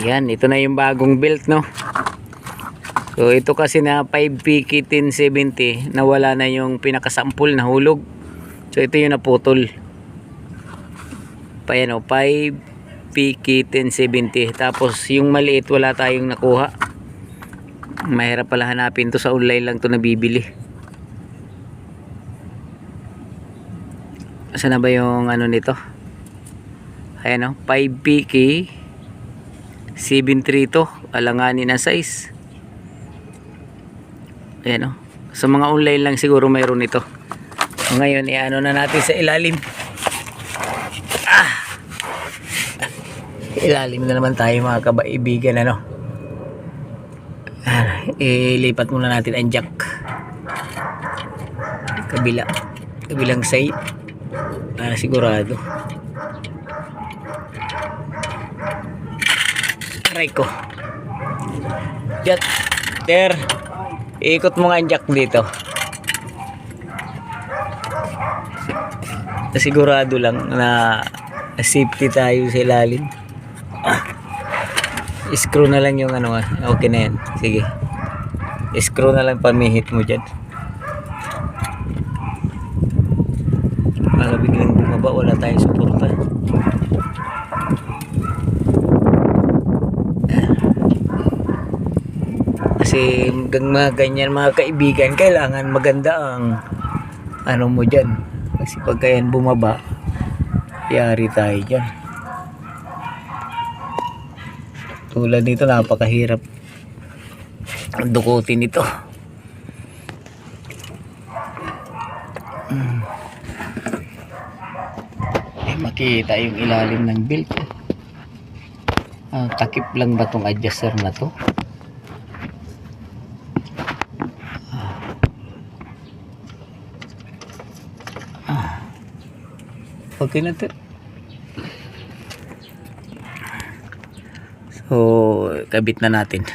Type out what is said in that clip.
Yan, ito na yung bagong belt, no. So ito kasi na 5PK 1070, nawala na yung pinakasampul na hulog. So ito yung naputol. Pa yan, 5PK 1070. Tapos yung maliit wala tayong nakuha. Mahirap pala hanapin to, sa online lang to nabibili. Saan na ba yung ano nito? Ayan, 5PK 73 to, alanganin na size. Ayan, sa mga online lang siguro mayroon ito. Ngayon i-ano na natin sa ilalim. Ilalim na naman tayo mga kabaibigan, ilipat muna natin ang jack kabilang side para sigurado. Aray ko, jack there, ikot mo nga ang jack dito, sigurado lang na safety tayo sa ilalim. Screw na lang yung okay na yan. Sige, screw na lang pamihit mo dyan para biglang bumaba, wala tayong suporta. Kasi mga ganyan mga kaibigan, kailangan maganda ang mo dyan, kasi pagka yan bumaba, yari tayo dyan. Tulad nito, napakahirap dukutin ito. Makita yung ilalim ng belt. Takip lang ba tong adjuster na to? Okay na to. So kabit na natin.